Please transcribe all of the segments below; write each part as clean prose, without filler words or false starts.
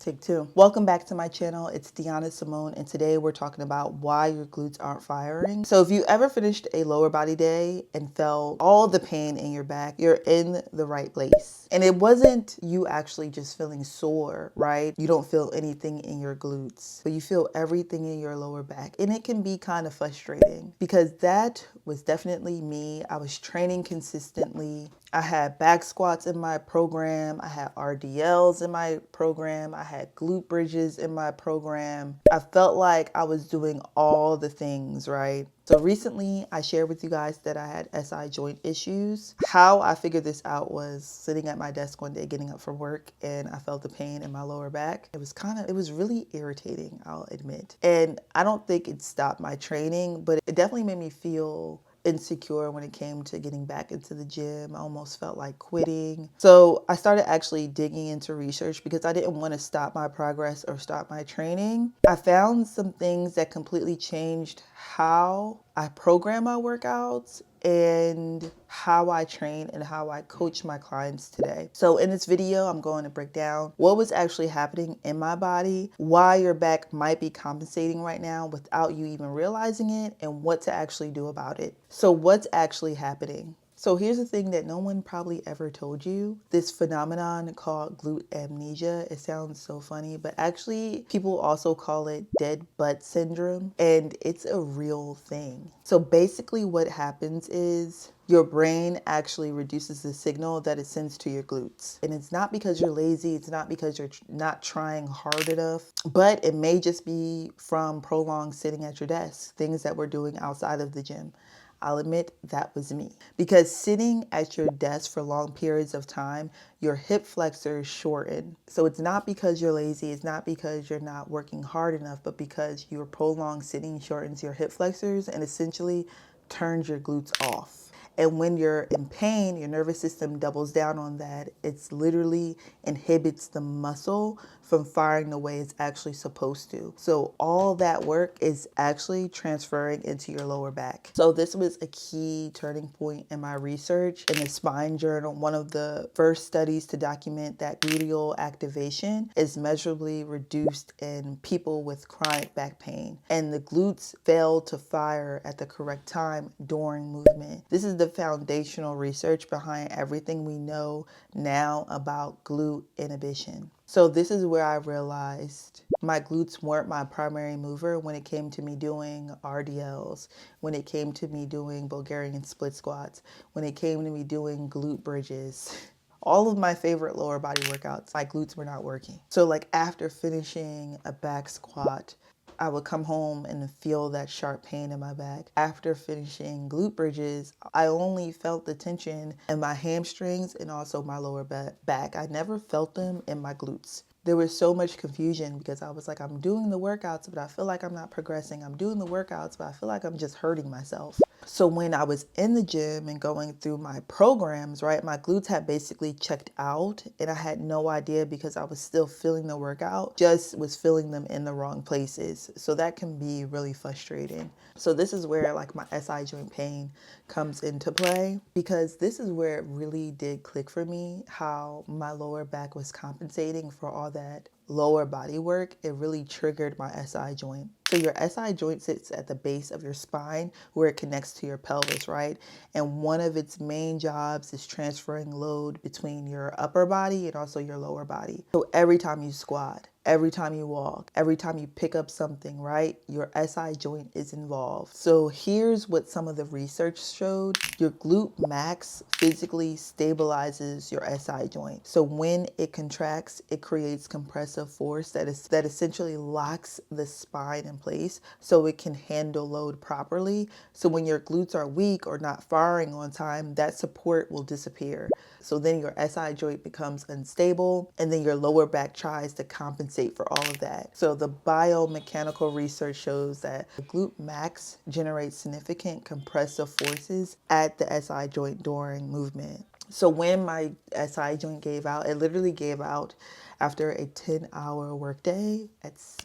Take two. Welcome back to my channel. It's Deanna Simone, and today we're talking about why your glutes aren't firing. So if you ever finished a lower body day and felt all the pain in your back, you're in the right place. And it wasn't you actually just feeling sore, right? You don't feel anything in your glutes, but you feel everything in your lower back. And it can be kind of frustrating because that was definitely me. I was training consistently. I had back squats in my program. I had RDLs in my program. I had glute bridges in my program. I felt like I was doing all the things, right? So recently I shared with you guys that I had SI joint issues. How I figured this out was sitting at my desk one day getting up from work, and I felt the pain in my lower back. It was really irritating, I'll admit. And I don't think it stopped my training, but it definitely made me feel insecure when it came to getting back into the gym. I almost felt like quitting. So I started actually digging into research because I didn't want to stop my progress or stop my training. I found some things that completely changed how I program my workouts and how I train and how I coach my clients today. So in this video, I'm going to break down what was actually happening in my body, why your back might be compensating right now without you even realizing it, and what to actually do about it. So what's actually happening? So here's the thing that no one probably ever told you. This phenomenon called glute amnesia. It sounds so funny, but actually people also call it dead butt syndrome, and it's a real thing. So basically what happens is your brain actually reduces the signal that it sends to your glutes. And it's not because you're lazy, it's not because you're not trying hard enough, but it may just be from prolonged sitting at your desk, things that we're doing outside of the gym. I'll admit that was me. Because sitting at your desk for long periods of time, your hip flexors shorten. So it's not because you're lazy, it's not because you're not working hard enough, but because your prolonged sitting shortens your hip flexors and essentially turns your glutes off. And when you're in pain, your nervous system doubles down on that. It's literally inhibits the muscle from firing the way it's actually supposed to. So all that work is actually transferring into your lower back. So this was a key turning point in my research. In the Spine Journal, one of the first studies to document that gluteal activation is measurably reduced in people with chronic back pain. And the glutes fail to fire at the correct time during movement. This is the foundational research behind everything we know now about glute inhibition. So this is where I realized my glutes weren't my primary mover when it came to me doing RDLs, when it came to me doing Bulgarian split squats, when it came to me doing glute bridges. All of my favorite lower body workouts, my glutes were not working. So like after finishing a back squat, I would come home and feel that sharp pain in my back. After finishing glute bridges, I only felt the tension in my hamstrings and also my lower back. I never felt them in my glutes. There was so much confusion because I was like, I'm doing the workouts, but I feel like I'm not progressing. I'm doing the workouts, but I feel like I'm just hurting myself. So when I was in the gym and going through my programs, right, my glutes had basically checked out, and I had no idea because I was still feeling the workout, just was feeling them in the wrong places. So that can be really frustrating. So this is where like my SI joint pain comes into play, because this is where it really did click for me, how my lower back was compensating for all that lower body work. It really triggered my SI joint. So your SI joint sits at the base of your spine where it connects to your pelvis, right? And one of its main jobs is transferring load between your upper body and also your lower body. So every time you squat, every time you walk, every time you pick up something, right, your SI joint is involved. So here's what some of the research showed. Your glute max physically stabilizes your SI joint. So when it contracts, it creates compressive force that essentially locks the spine in place so it can handle load properly. So when your glutes are weak or not firing on time, that support will disappear. So then your SI joint becomes unstable, and then your lower back tries to compensate for all of that. So the biomechanical research shows that the glute max generates significant compressive forces at the SI joint during movement. So when my SI joint gave out, it literally gave out after a 10-hour workday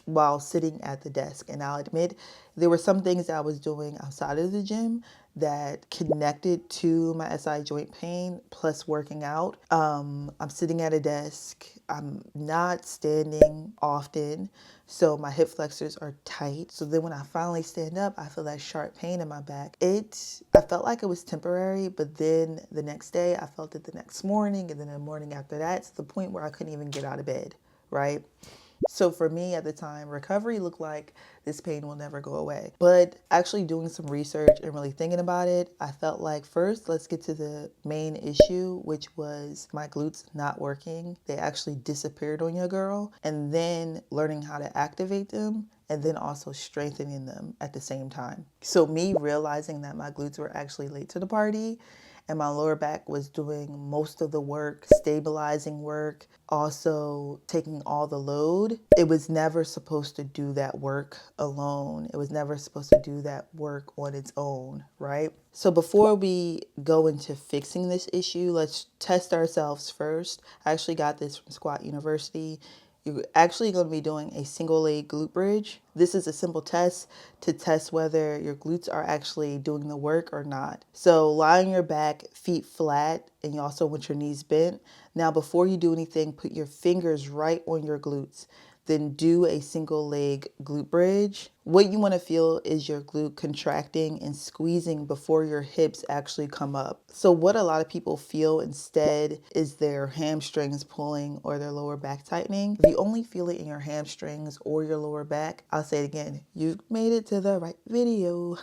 while sitting at the desk. And I'll admit, there were some things that I was doing outside of the gym that connected to my SI joint pain plus working out. I'm sitting at a desk. I'm not standing often, so my hip flexors are tight. So then when I finally stand up, I feel that sharp pain in my back. I felt like it was temporary, but then the next day I felt it the next morning, and then the morning after that, to the point where I couldn't even get out of bed, right? So for me at the time, recovery looked like this pain will never go away. But actually doing some research and really thinking about it, I felt like first, let's get to the main issue, which was my glutes not working. They actually disappeared on your girl. And then learning how to activate them, and then also strengthening them at the same time. So me realizing that my glutes were actually late to the party and my lower back was doing most of the work, stabilizing work, also taking all the load. It was never supposed to do that work alone. It was never supposed to do that work on its own, right? So before we go into fixing this issue, let's test ourselves first. I actually got this from Squat University. You're actually going to be doing a single leg glute bridge. This is a simple test to test whether your glutes are actually doing the work or not. So lie on your back, feet flat, and you also want your knees bent. Now, before you do anything, put your fingers right on your glutes. Then do a single leg glute bridge. What you want to feel is your glute contracting and squeezing before your hips actually come up. So what a lot of people feel instead is their hamstrings pulling or their lower back tightening. If you only feel it in your hamstrings or your lower back, I'll say it again, you made it to the right video.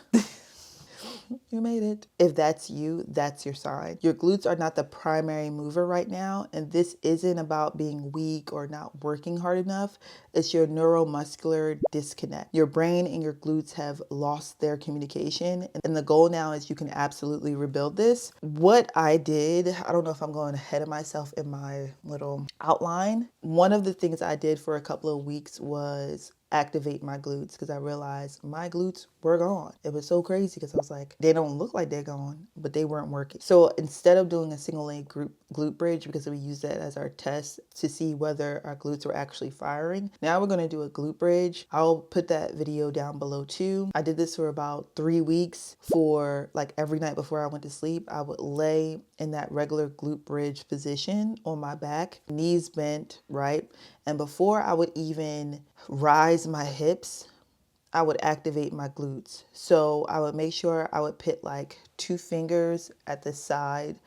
You made it. If that's you, that's your sign. Your glutes are not the primary mover right now, and this isn't about being weak or not working hard enough. It's your neuromuscular disconnect. Your brain and your glutes have lost their communication, and the goal now is you can absolutely rebuild this. What I did, I don't know if I'm going ahead of myself in my little outline. One of the things I did for a couple of weeks was activate my glutes because I realized my glutes were gone. It was so crazy because I was like, they don't look like they're gone, but they weren't working. So instead of doing a single leg glute bridge, because we use that as our test to see whether our glutes were actually firing, now we're going to do a glute bridge. I'll put that video down below too. I did this for about 3 weeks. For like every night before I went to sleep, I would lay in that regular glute bridge position on my back, knees bent, right? And before I would even rise my hips, I would activate my glutes. So I would make sure I would put like 2 fingers at the side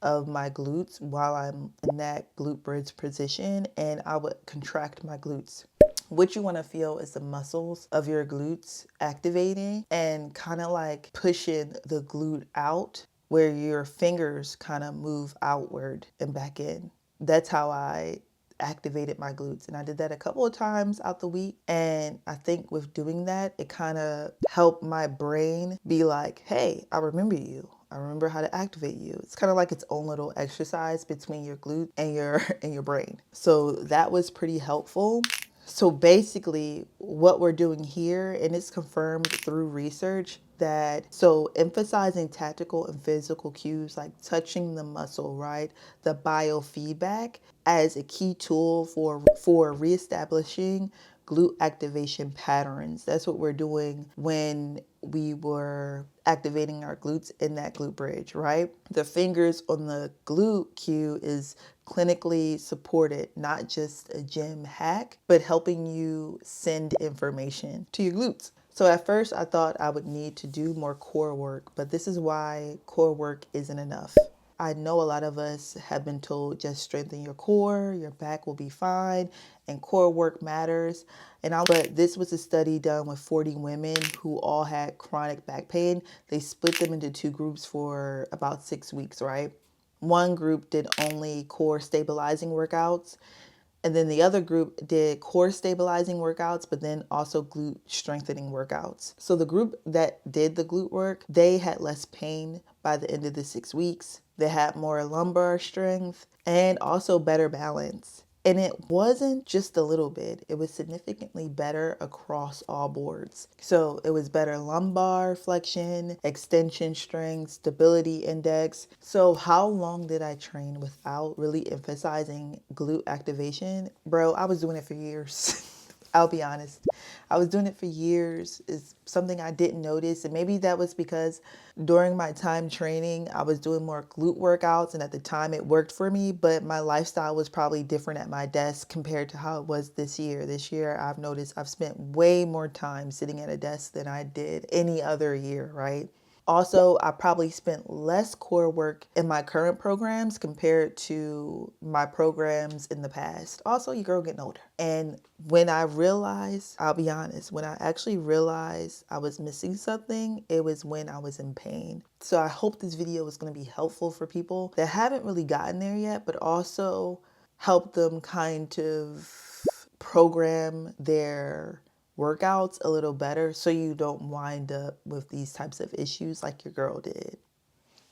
of my glutes while I'm in that glute bridge position, and I would contract my glutes. What you want to feel is the muscles of your glutes activating and kind of like pushing the glute out where your fingers kind of move outward and back in. That's how I activated my glutes, and I did that a couple of times out the week, and I think with doing that it kind of helped my brain be like, hey, I remember you. I remember how to activate you. It's kind of like its own little exercise between your glute and your brain. So that was pretty helpful. So basically what we're doing here, and it's confirmed through research, that so emphasizing tactical and physical cues like touching the muscle, right? The biofeedback as a key tool for reestablishing glute activation patterns. That's what we're doing when we were activating our glutes in that glute bridge, right? The fingers on the glute cue is clinically supported, not just a gym hack, but helping you send information to your glutes. So at first I thought I would need to do more core work, but this is why core work isn't enough. I know a lot of us have been told just strengthen your core, your back will be fine, and core work matters. But this was a study done with 40 women who all had chronic back pain. They split them into 2 groups for about 6 weeks, right? One group did only core stabilizing workouts, and then the other group did core stabilizing workouts, but then also glute strengthening workouts. So the group that did the glute work, they had less pain by the end of the 6 weeks. They had more lumbar strength and also better balance. And it wasn't just a little bit, it was significantly better across all boards. So it was better lumbar flexion, extension strength, stability index. So how long did I train without really emphasizing glute activation? Bro, I was doing it for years. I'll be honest. I was doing it for years. It's something I didn't notice. And maybe that was because during my time training, I was doing more glute workouts. And at the time, it worked for me. But my lifestyle was probably different at my desk compared to how it was this year. This year, I've noticed I've spent way more time sitting at a desk than I did any other year, right? Also, I probably spent less core work in my current programs compared to my programs in the past. Also, your girl getting older. And when I realized, I'll be honest, when I actually realized I was missing something, it was when I was in pain. So I hope this video is going to be helpful for people that haven't really gotten there yet, but also help them kind of program their workouts a little better so you don't wind up with these types of issues like your girl did.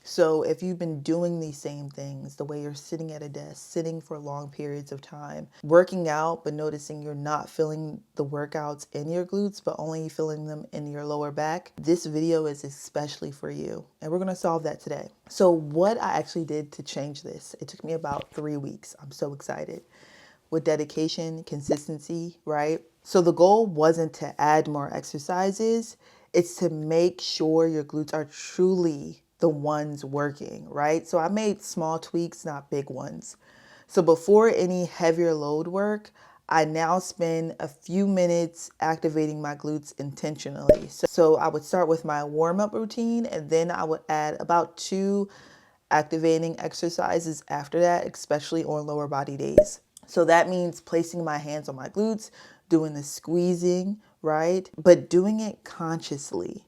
So if you've been doing these same things, the way you're sitting at a desk, sitting for long periods of time, working out, but noticing you're not feeling the workouts in your glutes, but only feeling them in your lower back, this video is especially for you. And we're gonna solve that today. So what I actually did to change this, it took me about 3 weeks. I'm so excited. With dedication, consistency, right? So the goal wasn't to add more exercises, it's to make sure your glutes are truly the ones working, right? So I made small tweaks, not big ones. So before any heavier load work, I now spend a few minutes activating my glutes intentionally. So I would start with my warm-up routine and then I would add about 2 activating exercises after that, especially on lower body days. So that means placing my hands on my glutes, doing the squeezing, right? But doing it consciously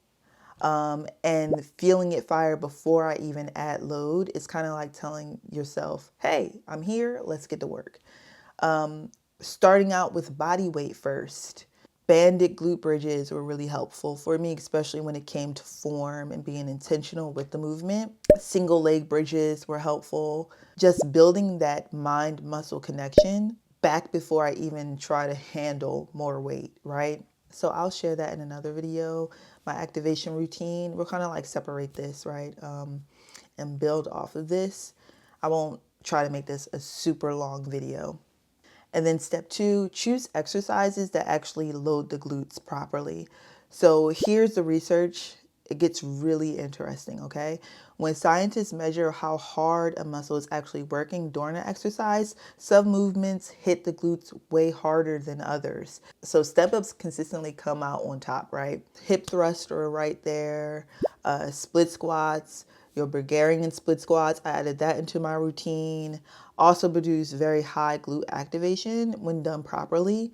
and feeling it fire before I even add load. It's kind of like telling yourself, hey, I'm here, let's get to work. Starting out with body weight first. Banded glute bridges were really helpful for me, especially when it came to form and being intentional with the movement. Single leg bridges were helpful. Just building that mind muscle connection back before I even try to handle more weight, right? So I'll share that in another video. My activation routine, we'll kind of like separate this, right? And build off of this. I won't try to make this a super long video. And then step 2, choose exercises that actually load the glutes properly. So here's the research. It gets really interesting, okay? When scientists measure how hard a muscle is actually working during an exercise, some movements hit the glutes way harder than others. So step ups consistently come out on top, right? Hip thrust are right there, split squats, your Bulgarian split squats. I added that into my routine. Also produce very high glute activation when done properly.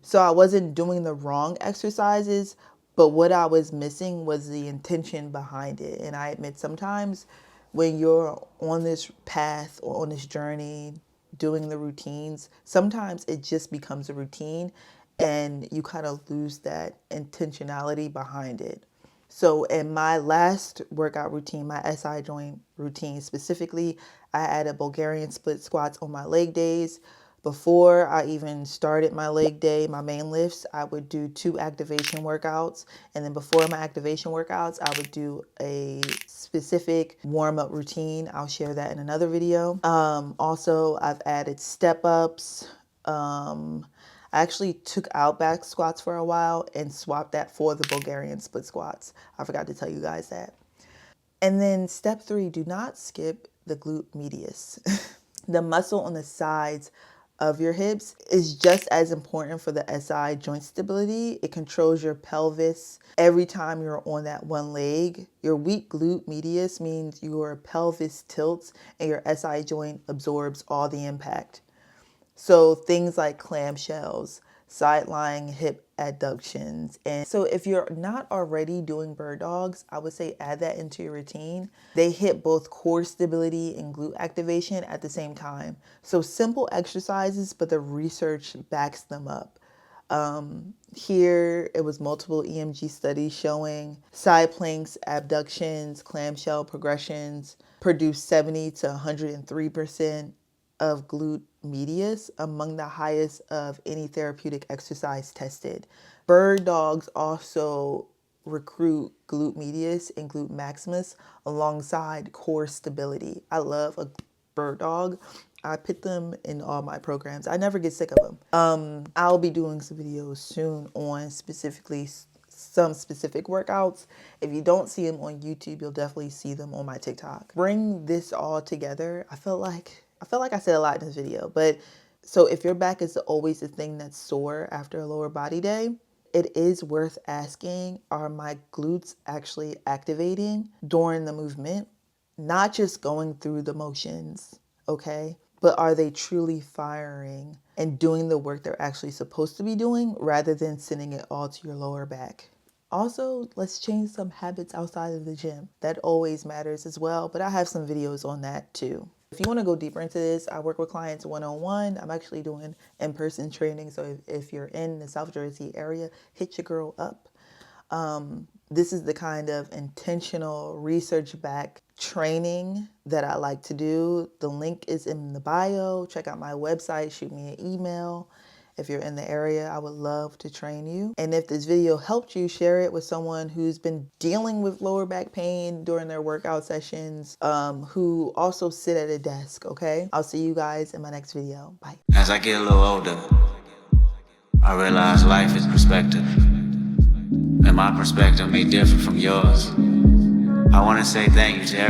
So I wasn't doing the wrong exercises, but what I was missing was the intention behind it. And I admit sometimes when you're on this path or on this journey doing the routines, sometimes it just becomes a routine and you kind of lose that intentionality behind it. So in my last workout routine, my SI joint routine specifically, I added Bulgarian split squats on my leg days. Before I even started my leg day, my main lifts, I would do 2 activation workouts. And then before my activation workouts, I would do a specific warm-up routine. I'll share that in another video. Also, I've added step-ups. I actually took out back squats for a while and swapped that for the Bulgarian split squats. I forgot to tell you guys that. And then step 3, do not skip the glute medius. The muscle on the sides of your hips is just as important for the SI joint stability. It controls your pelvis every time you're on that one leg. Your weak glute medius means your pelvis tilts and your SI joint absorbs all the impact. So things like clamshells, side-lying hip adductions. And so if you're not already doing bird dogs, I would say add that into your routine. They hit both core stability and glute activation at the same time. So simple exercises, but the research backs them up. Here it was multiple EMG studies showing side planks, abductions, clamshell progressions produce 70 to 103% of glute medius, among the highest of any therapeutic exercise tested. Bird dogs also recruit glute medius and glute maximus alongside core stability. I love a bird dog. I put them in all my programs. I never get sick of them. I'll be doing some videos soon on specifically some specific workouts. If you don't see them on YouTube, you'll definitely see them on my TikTok. Bring this all together. I feel like I said a lot in this video, but so if your back is always the thing that's sore after a lower body day, it is worth asking, are my glutes actually activating during the movement? Not just going through the motions, okay? But are they truly firing and doing the work they're actually supposed to be doing rather than sending it all to your lower back? Also, let's change some habits outside of the gym. That always matters as well, but I have some videos on that too. If you want to go deeper into this, I work with clients one-on-one. I'm actually doing in-person training, so if you're in the South Jersey area, hit your girl up. This is the kind of intentional research-backed training that I like to do. The link is in the bio. Check out my website, shoot me an email. If you're in the area, I would love to train you. And if this video helped you, share it with someone who's been dealing with lower back pain during their workout sessions, who also sit at a desk, okay? I'll see you guys in my next video. Bye. As I get a little older, I realize life is perspective. And my perspective may differ from yours. I want to say thank you to everyone.